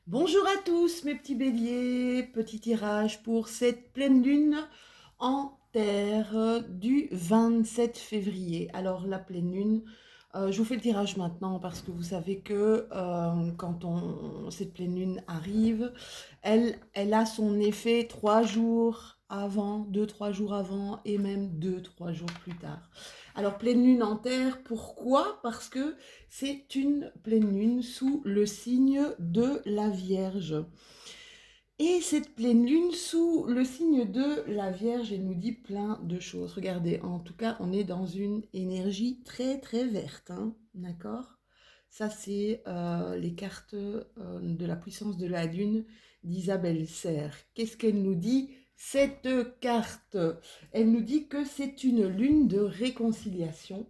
Bonjour à tous mes petits béliers, petit tirage pour cette pleine lune en terre du 27 février. Alors la pleine lune, je vous fais le tirage maintenant parce que vous savez que cette pleine lune arrive, elle a son effet 3 jours avant, 2-3 jours avant et même 2-3 jours plus tard. Alors pleine lune en terre, pourquoi? Parce que c'est une pleine lune sous le signe de la Vierge. Et cette pleine lune sous le signe de la Vierge, elle nous dit plein de choses. Regardez, en tout cas, on est dans une énergie très très verte, hein, d'accord? Ça, c'est les cartes de la puissance de la lune d'Isabelle Serre. Qu'est-ce qu'elle nous dit? Cette carte, elle nous dit que c'est une lune de réconciliation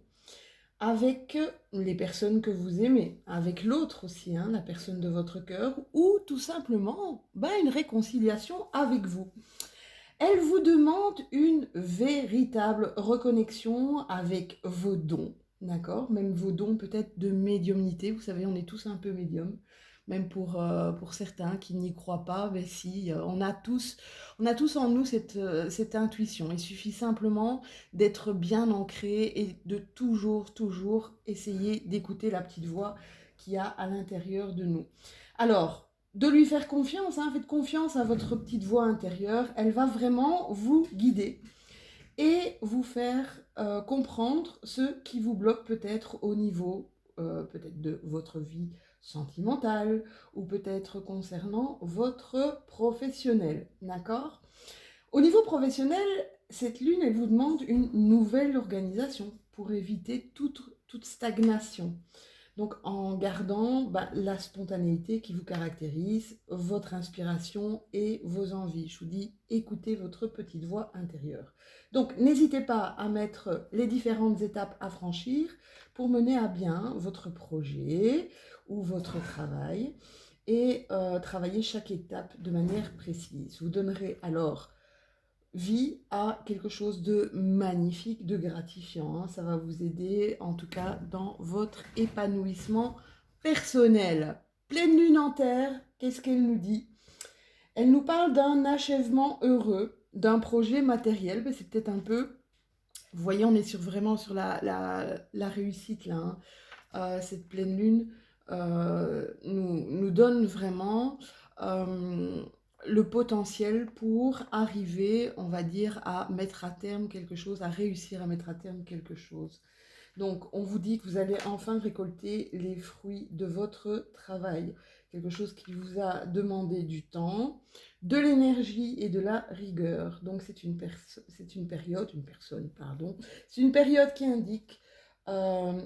avec les personnes que vous aimez, avec l'autre aussi, hein, la personne de votre cœur, ou tout simplement une réconciliation avec vous. Elle vous demande une véritable reconnexion avec vos dons, d'accord? Même vos dons peut-être de médiumnité, vous savez, on est tous un peu médium. Même pour certains qui n'y croient pas, ben si, on a tous en nous cette intuition. Il suffit simplement d'être bien ancré et de toujours, toujours essayer d'écouter la petite voix qu'il y a à l'intérieur de nous. Alors, de lui faire confiance, hein, faites confiance à votre petite voix intérieure, elle va vraiment vous guider et vous faire comprendre ce qui vous bloque peut-être au niveau peut-être de votre vie sentimentale ou peut-être concernant votre professionnel, d'accord? Au niveau professionnel, cette lune, elle vous demande une nouvelle organisation pour éviter toute stagnation. Donc en gardant la spontanéité qui vous caractérise, votre inspiration et vos envies. Je vous dis, écoutez votre petite voix intérieure. Donc n'hésitez pas à mettre les différentes étapes à franchir pour mener à bien votre projet ou votre travail et travailler chaque étape de manière précise. Vous donnerez alors vie à quelque chose de magnifique, de gratifiant, hein. Ça va vous aider, en tout cas, dans votre épanouissement personnel. Pleine lune en terre, qu'est-ce qu'elle nous dit? Elle nous parle d'un achèvement heureux, d'un projet matériel. C'est peut-être un peu... Vous voyez, on est vraiment sur la réussite, là, hein. Cette pleine lune nous donne vraiment euh, le potentiel pour arriver, on va dire, à mettre à terme quelque chose, à réussir à mettre à terme quelque chose. Donc, on vous dit que vous allez enfin récolter les fruits de votre travail, quelque chose qui vous a demandé du temps, de l'énergie et de la rigueur. Donc, c'est une période qui indique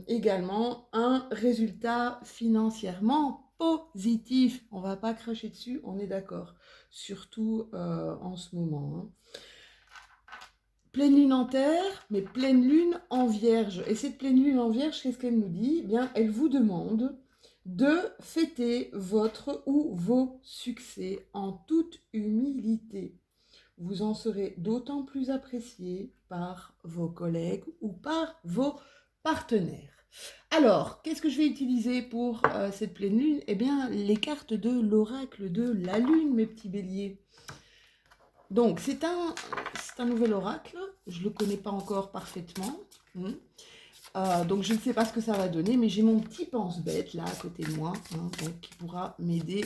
également un résultat financièrement positif. On ne va pas cracher dessus, on est d'accord, surtout en ce moment, hein. Pleine lune en terre, mais pleine lune en vierge. Et cette pleine lune en vierge, qu'est-ce qu'elle nous dit? Eh bien, elle vous demande de fêter votre ou vos succès en toute humilité. Vous en serez d'autant plus apprécié par vos collègues ou par vos partenaires. Alors, qu'est-ce que je vais utiliser pour cette pleine lune? Eh bien, les cartes de l'oracle de la lune, mes petits béliers. Donc, c'est un nouvel oracle. Je ne le connais pas encore parfaitement. Donc, je ne sais pas ce que ça va donner, mais j'ai mon petit pense-bête là à côté de moi, hein, donc, qui pourra m'aider.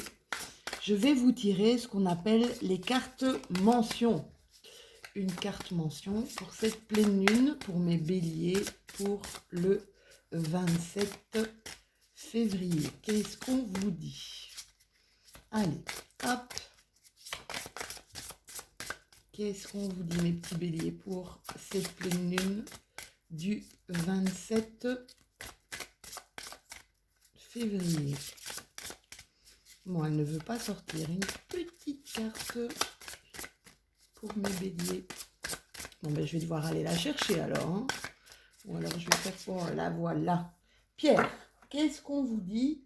Je vais vous tirer ce qu'on appelle les cartes mentions. Une carte mention pour cette pleine lune, pour mes béliers, pour le 27 février. Qu'est-ce qu'on vous dit? Allez, hop. Qu'est-ce qu'on vous dit, mes petits béliers, pour cette pleine lune du 27 février? Bon, elle ne veut pas sortir. Une petite carte pour mes béliers. Bon, ben, je vais devoir aller la chercher alors, hein. Ou alors je vais faire... Oh, la voilà. Pierre, qu'est-ce qu'on vous dit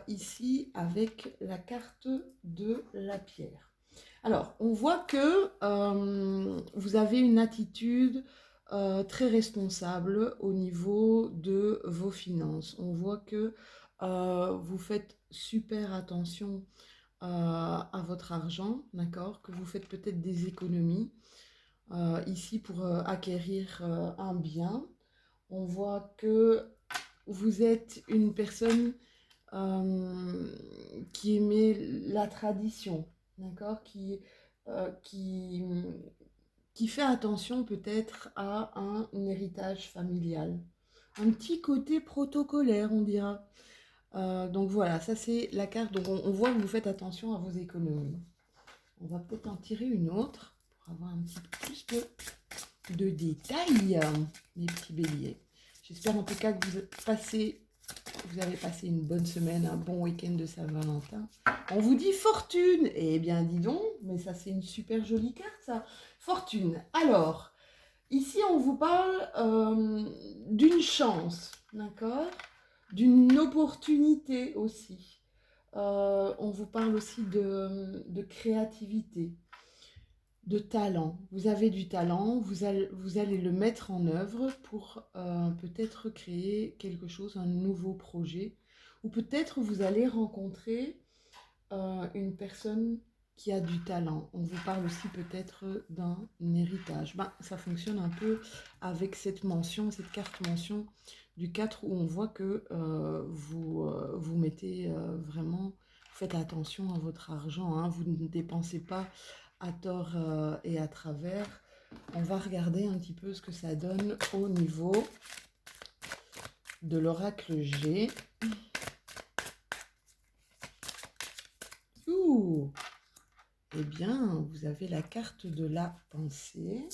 ici avec la carte de la pierre? Alors, on voit que vous avez une attitude très responsable au niveau de vos finances. On voit que vous faites super attention à votre argent, d'accord? Que vous faites peut-être des économies ici pour acquérir un bien. On voit que vous êtes une personne euh, qui aimait la tradition, d'accord? Qui fait attention peut-être à un héritage familial. Un petit côté protocolaire, on dira. Donc voilà, ça c'est la carte. Donc on voit que vous faites attention à vos économies. On va peut-être en tirer une autre pour avoir un petit peu plus de détails, mes petits béliers. J'espère en tout cas que vous avez passé une bonne semaine, un bon week-end de Saint-Valentin. On vous dit fortune. Eh bien, dis donc, mais ça c'est une super jolie carte, ça. Fortune. Alors, ici on vous parle d'une chance, d'accord? D'une opportunité aussi. On vous parle aussi de créativité, de talent. Vous avez du talent, vous allez le mettre en œuvre pour peut-être créer quelque chose, un nouveau projet. Ou peut-être vous allez rencontrer une personne qui a du talent. On vous parle aussi peut-être d'un héritage. Ben, ça fonctionne un peu avec cette mention, cette carte mention du 4 où on voit que vous mettez vraiment, vous faites attention à votre argent, hein, vous ne dépensez pas à tort et à travers. On va regarder un petit peu ce que ça donne au niveau de l'oracle G. Ouh! Eh bien, vous avez la carte de la pensée.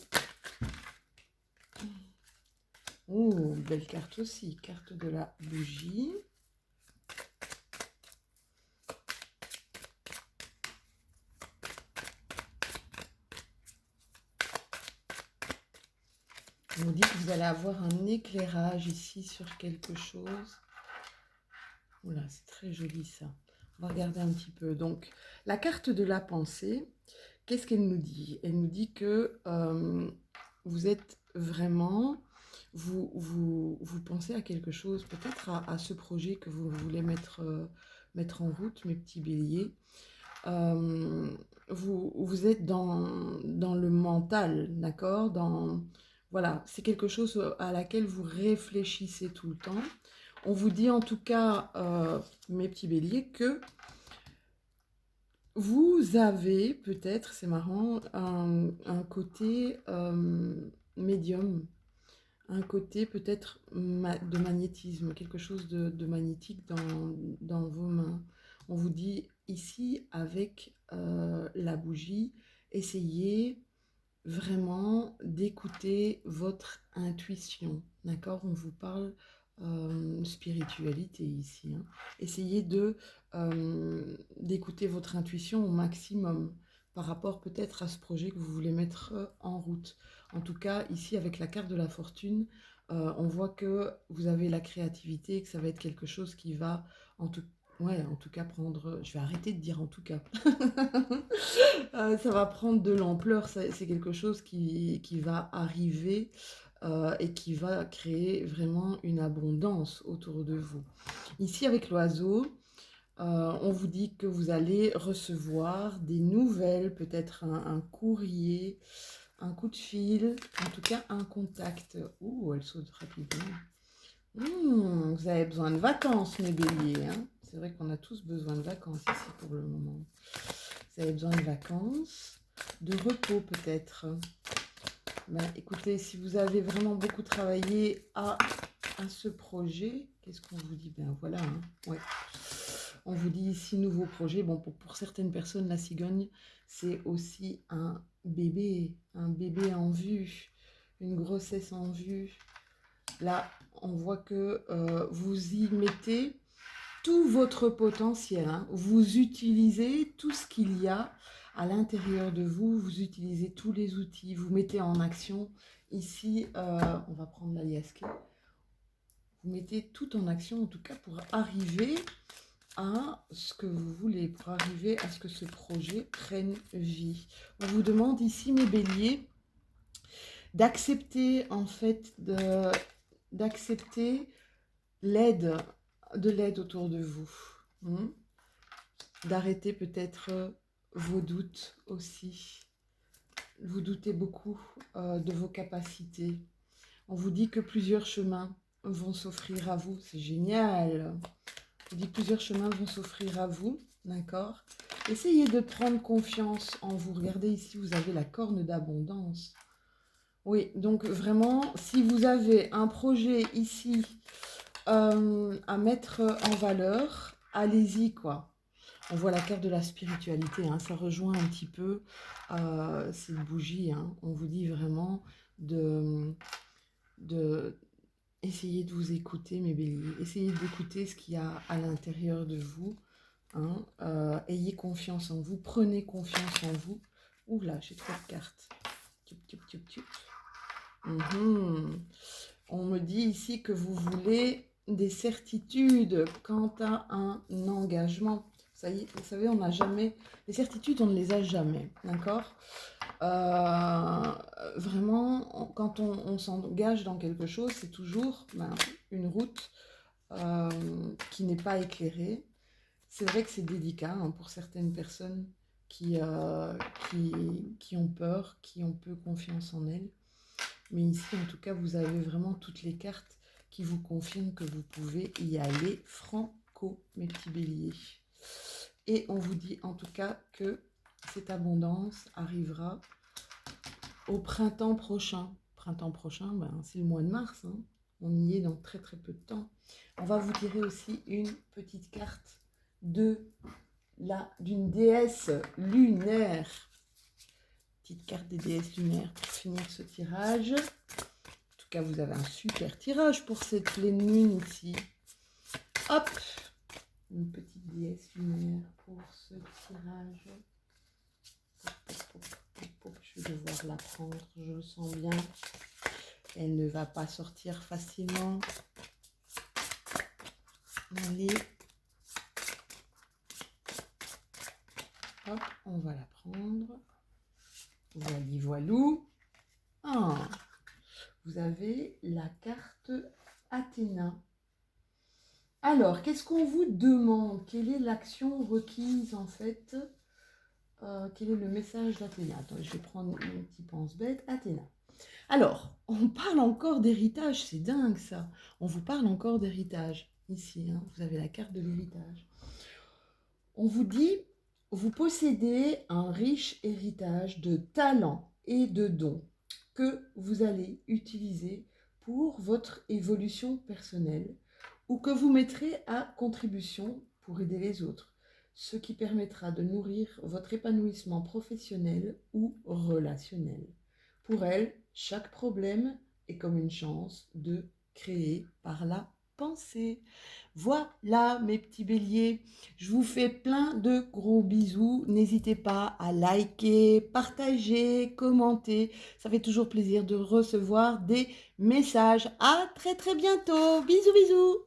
Oh, belle carte aussi, carte de la bougie. On nous dit que vous allez avoir un éclairage ici sur quelque chose. Oula, c'est très joli ça. On va regarder un petit peu. Donc, la carte de la pensée, qu'est-ce qu'elle nous dit? Elle nous dit que vous êtes vraiment, vous pensez à quelque chose, peut-être à ce projet que vous voulez mettre en route, mes petits béliers. Vous êtes dans le mental, d'accord? Voilà, c'est quelque chose à laquelle vous réfléchissez tout le temps. On vous dit en tout cas, mes petits béliers, que vous avez peut-être, c'est marrant, un côté médium, un côté peut-être de magnétisme, quelque chose de magnétique dans vos mains. On vous dit ici, avec la bougie, essayez vraiment d'écouter votre intuition, d'accord? On vous parle spiritualité ici, hein. Essayez d'écouter votre intuition au maximum par rapport peut-être à ce projet que vous voulez mettre en route. En tout cas, ici, avec la carte de la fortune, on voit que vous avez la créativité et que ça va être quelque chose qui va, en tout, ouais, en tout cas, prendre... Je vais arrêter de dire en tout cas. Ça va prendre de l'ampleur, c'est quelque chose qui va arriver et qui va créer vraiment une abondance autour de vous. Ici, avec l'oiseau, on vous dit que vous allez recevoir des nouvelles, peut-être un courrier, un coup de fil, en tout cas un contact. Ouh, elle saute rapidement. Vous avez besoin de vacances, mes béliers, hein. C'est vrai qu'on a tous besoin de vacances ici pour le moment. Vous avez besoin de vacances, de repos peut-être. Ben, écoutez, si vous avez vraiment beaucoup travaillé à ce projet, qu'est-ce qu'on vous dit? Ben voilà, hein. Ouais. On vous dit ici nouveau projet. Bon, pour certaines personnes, la cigogne, c'est aussi un bébé en vue, une grossesse en vue. Là, on voit que vous y mettez tout votre potentiel, hein. Vous utilisez tout ce qu'il y a à l'intérieur de vous, vous utilisez tous les outils, vous mettez en action. Ici, on va prendre l'alias clé. Vous mettez tout en action, en tout cas, pour arriver à ce que vous voulez, pour arriver à ce que ce projet prenne vie. On vous demande ici, mes béliers, d'accepter, en fait, d'accepter l'aide de l'aide autour de vous. D'arrêter peut-être vos doutes aussi. Vous doutez beaucoup de vos capacités. On vous dit que plusieurs chemins vont s'offrir à vous. C'est génial. On vous dit que plusieurs chemins vont s'offrir à vous. D'accord? Essayez de prendre confiance en vous. Regardez ici, vous avez la corne d'abondance. Oui, donc vraiment, si vous avez un projet ici à mettre en valeur, allez-y, quoi. On voit la carte de la spiritualité, hein, ça rejoint un petit peu cette bougie. Hein. On vous dit vraiment de essayer de vous écouter, mes béliers. Essayez d'écouter ce qu'il y a à l'intérieur de vous. Hein. Ayez confiance en vous, prenez confiance en vous. Ouh là, j'ai trop de cartes. Tup, tup, tup, tup. On me dit ici que vous voulez des certitudes quant à un engagement. Ça y est, vous savez, on n'a jamais... Les certitudes, on ne les a jamais, d'accord? Vraiment, quand on s'engage dans quelque chose, c'est toujours une route qui n'est pas éclairée. C'est vrai que c'est délicat hein, pour certaines personnes qui ont peur, qui ont peu confiance en elles. Mais ici, en tout cas, vous avez vraiment toutes les cartes qui vous confirment que vous pouvez y aller franco, mes petits béliers. Et on vous dit en tout cas que cette abondance arrivera au printemps prochain. Printemps prochain, c'est le mois de mars. Hein. On y est dans très très peu de temps. On va vous tirer aussi une petite carte d'une déesse lunaire. Petite carte des déesses lunaires pour finir ce tirage. En tout cas, vous avez un super tirage pour cette pleine lune ici. Hop! Une petite déesse lunaire pour ce tirage. Je vais devoir la prendre, je le sens bien. Elle ne va pas sortir facilement. Allez. Hop, on va la prendre. Voili voilou. Ah, vous avez la carte Athéna. Alors, qu'est-ce qu'on vous demande? Quelle est l'action requise en fait? Quel est le message d'Athéna? Attends, je vais prendre mon petit pense-bête. Athéna. Alors, on parle encore d'héritage, c'est dingue ça. On vous parle encore d'héritage. Ici, hein, vous avez la carte de l'héritage. On vous dit, vous possédez un riche héritage de talents et de dons que vous allez utiliser pour votre évolution personnelle ou que vous mettrez à contribution pour aider les autres, ce qui permettra de nourrir votre épanouissement professionnel ou relationnel. Pour elle, chaque problème est comme une chance de créer par la pensée. Voilà mes petits béliers, je vous fais plein de gros bisous. N'hésitez pas à liker, partager, commenter. Ça fait toujours plaisir de recevoir des messages. À très très bientôt. Bisous bisous.